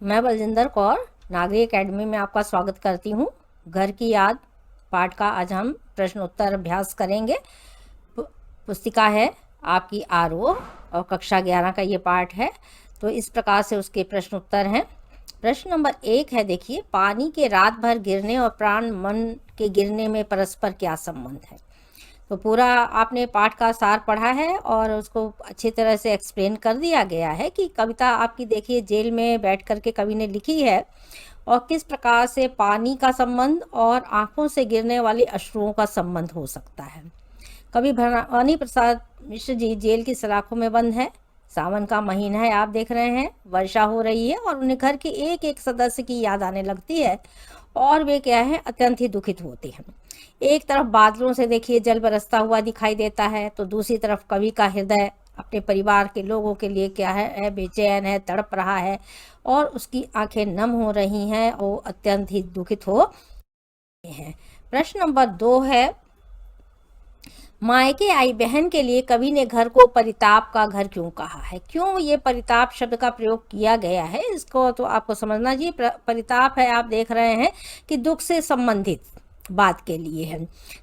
मैं बलजिंदर कौर नागरी एकेडमी में आपका स्वागत करती हूँ। घर की याद पाठ का आज हम प्रश्न उत्तर अभ्यास करेंगे। पुस्तिका है आपकी आरोह और कक्षा 11 का ये पाठ है। तो इस प्रकार से उसके प्रश्न उत्तर हैं। प्रश्न नंबर 1 है, देखिए, पानी के रात भर गिरने और प्राण मन के गिरने में परस्पर क्या संबंध है। तो पूरा आपने पाठ का सार पढ़ा है और उसको अच्छी तरह से एक्सप्लेन कर दिया गया है कि कविता आपकी देखिए जेल में बैठ कर के कवि ने लिखी है और किस प्रकार से पानी का संबंध और आंखों से गिरने वाले अश्रुओं का संबंध हो सकता है। कवि भवानी प्रसाद मिश्र जी जेल की सलाखों में बंद है। सावन का महीना है, आप देख रहे हैं, वर्षा हो रही है और उन्हें घर के एक एक सदस्य की याद आने लगती है और वे क्या है, अत्यंत ही दुखित होते हैं। एक तरफ बादलों से देखिए जल बरसता हुआ दिखाई देता है, तो दूसरी तरफ कवि का हृदय अपने परिवार के लोगों के लिए क्या है, बेचैन है, तड़प रहा है और उसकी आंखें नम हो रही हैं और अत्यंत ही दुखित हो रहे हैं। प्रश्न नंबर 2 है, मायके आई बहन के लिए कवि ने घर को परिताप का घर क्यों कहा है। क्यों ये परिताप शब्द का प्रयोग किया गया है, इसको तो आपको समझना चाहिए। परिताप है, आप देख रहे हैं कि दुख से संबंधित बात के लिए है।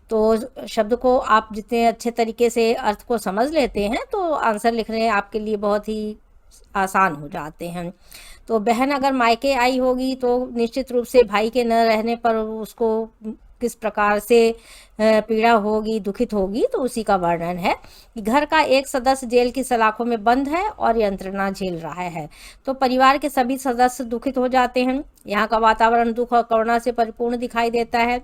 तो शब्द को आप जितने अच्छे तरीके से अर्थ को समझ लेते हैं तो आंसर लिखने आपके लिए बहुत ही आसान हो जाते हैं। तो बहन अगर मायके आई होगी तो निश्चित रूप से भाई के न रहने पर उसको किस प्रकार से पीड़ा होगी, दुखित होगी, तो उसी का वर्णन है कि घर का एक सदस्य जेल की सलाखों में बंद है और यंत्रणा झेल रहा है। तो परिवार के सभी सदस्य दुखित हो जाते हैं। यहाँ का वातावरण दुख और करुणा से परिपूर्ण दिखाई देता है।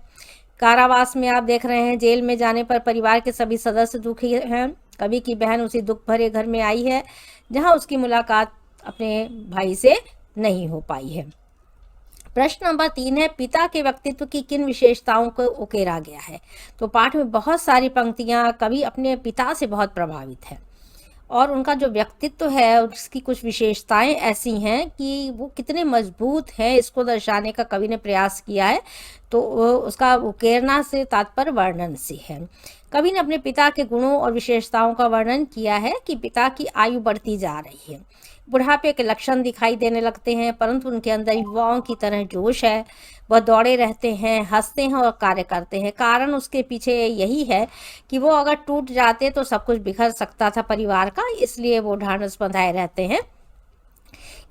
कारावास में आप देख रहे हैं, जेल में जाने पर परिवार के सभी सदस्य दुखी हैं। कवि की बहन उसी दुख भरे घर में आई है जहाँ उसकी मुलाकात अपने भाई से नहीं हो पाई है। प्रश्न नंबर 3 है, पिता के व्यक्तित्व की किन विशेषताओं को उकेरा गया है। तो पाठ में बहुत सारी पंक्तियां कवि अपने पिता से बहुत प्रभावित है और उनका जो व्यक्तित्व है उसकी कुछ विशेषताएं ऐसी हैं कि वो कितने मजबूत हैं, इसको दर्शाने का कवि ने प्रयास किया है। तो उसका उकेरना से तात्पर्य वर्णन से है। कवि ने अपने पिता के गुणों और विशेषताओं का वर्णन किया है कि पिता की आयु बढ़ती जा रही है, बुढ़ापे के लक्षण दिखाई देने लगते हैं, परंतु उनके अंदर युवाओं की तरह जोश है। वह दौड़े रहते हैं, हंसते हैं और कार्य करते हैं। कारण उसके पीछे यही है कि वो अगर टूट जाते तो सब कुछ बिखर सकता था परिवार का, इसलिए वो ढाढ़स बंधाए रहते हैं।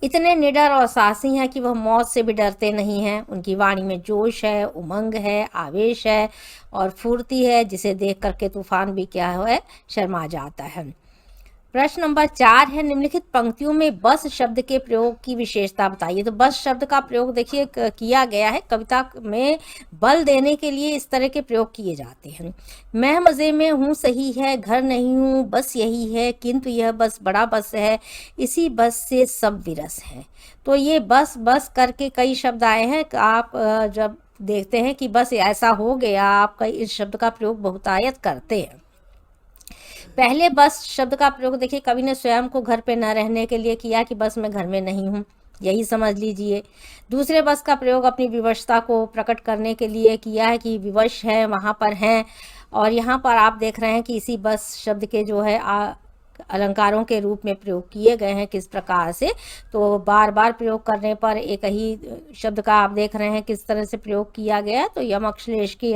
इतने निडर और साहसी हैं कि वह मौत से भी डरते नहीं हैं। उनकी वाणी में जोश है, उमंग है, आवेश है और फुर्ती है, जिसे देख करके तूफान भी क्या है, शर्मा जाता है। प्रश्न नंबर 4 है, निम्नलिखित पंक्तियों में बस शब्द के प्रयोग की विशेषता बताइए। तो बस शब्द का प्रयोग देखिए किया गया है, कविता में बल देने के लिए इस तरह के प्रयोग किए जाते हैं। मैं मज़े में हूँ सही है, घर नहीं हूँ, बस यही है, किंतु यह बस बड़ा बस है, इसी बस से सब विरस है। तो ये बस बस करके कई शब्द आए हैं। आप जब देखते हैं कि बस ऐसा हो गया, आप कई इस शब्द का प्रयोग बहुतायत करते हैं। पहले बस शब्द का प्रयोग देखिए कवि ने स्वयं को घर पे न रहने के लिए किया कि बस मैं घर में नहीं हूँ, यही समझ लीजिए। दूसरे बस का प्रयोग अपनी विवशता को प्रकट करने के लिए किया है कि विवश है, वहाँ पर हैं। और यहाँ पर आप देख रहे हैं कि इसी बस शब्द के जो है अलंकारों के रूप में प्रयोग किए गए हैं किस प्रकार से। तो बार बार प्रयोग करने पर एक ही शब्द का आप देख रहे हैं किस तरह से प्रयोग किया गया है। तो यम अश्लेष की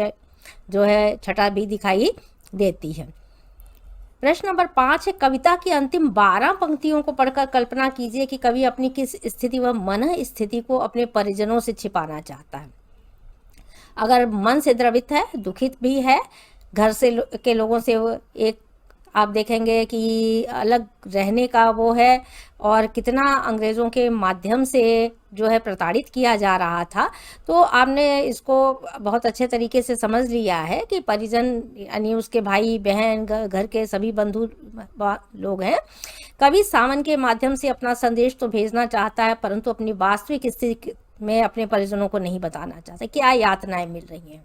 जो है छटा भी दिखाई देती है। प्रश्न नंबर 5 है, कविता की अंतिम 12 पंक्तियों को पढ़कर कल्पना कीजिए कि कवि अपनी किस स्थिति व मन स्थिति को अपने परिजनों से छिपाना चाहता है। अगर मन से द्रवित है, दुखित भी है, घर से के लोगों से एक आप देखेंगे कि अलग रहने का वो है और कितना अंग्रेज़ों के माध्यम से जो है प्रताड़ित किया जा रहा था। तो आपने इसको बहुत अच्छे तरीके से समझ लिया है कि परिजन यानी उसके भाई बहन घर के सभी बंधु लोग हैं। कवि सावन के माध्यम से अपना संदेश तो भेजना चाहता है, परंतु अपनी वास्तविक स्थिति में अपने परिजनों को नहीं बताना चाहता क्या यातनाएं मिल रही हैं,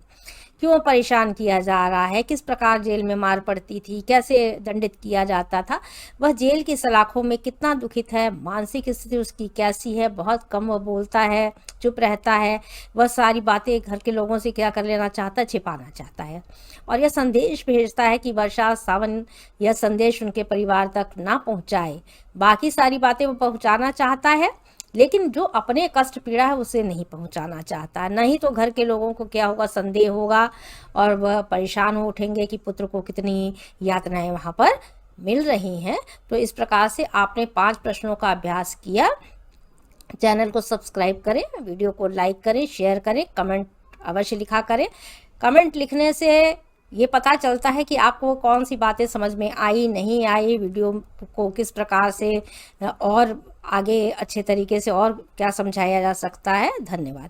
क्यों परेशान किया जा रहा है, किस प्रकार जेल में मार पड़ती थी, कैसे दंडित किया जाता था, वह जेल की सलाखों में कितना दुखित है, मानसिक स्थिति उसकी कैसी है, बहुत कम वह बोलता है, चुप रहता है। वह सारी बातें घर के लोगों से क्या कर लेना चाहता है, छिपाना चाहता है। और यह संदेश भेजता है कि वर्षा सावन यह संदेश उनके परिवार तक ना पहुंचाए। बाकी सारी बातें वो पहुंचाना चाहता है, लेकिन जो अपने कष्ट पीड़ा है उसे नहीं पहुंचाना चाहता। नहीं तो घर के लोगों को क्या होगा, संदेह होगा और वह परेशान हो उठेंगे कि पुत्र को कितनी यातनाएं वहाँ पर मिल रही हैं। तो इस प्रकार से आपने 5 प्रश्नों का अभ्यास किया। चैनल को सब्सक्राइब करें, वीडियो को लाइक करें, शेयर करें, कमेंट अवश्य लिखा करें। कमेंट लिखने से ये पता चलता है कि आपको कौन सी बातें समझ में आई, नहीं आई, वीडियो को किस प्रकार से और आगे अच्छे तरीके से और क्या समझाया जा सकता है। धन्यवाद।